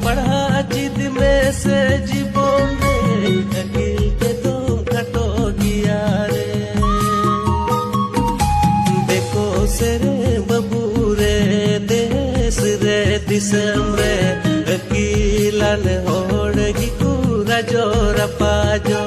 पढ़ा जिद में से जीवन अकिल के तुम खटो किया रे देखो से रे बबू रे देश रे दिसम रे अकिलान होड़ गिकू राजो रपाजो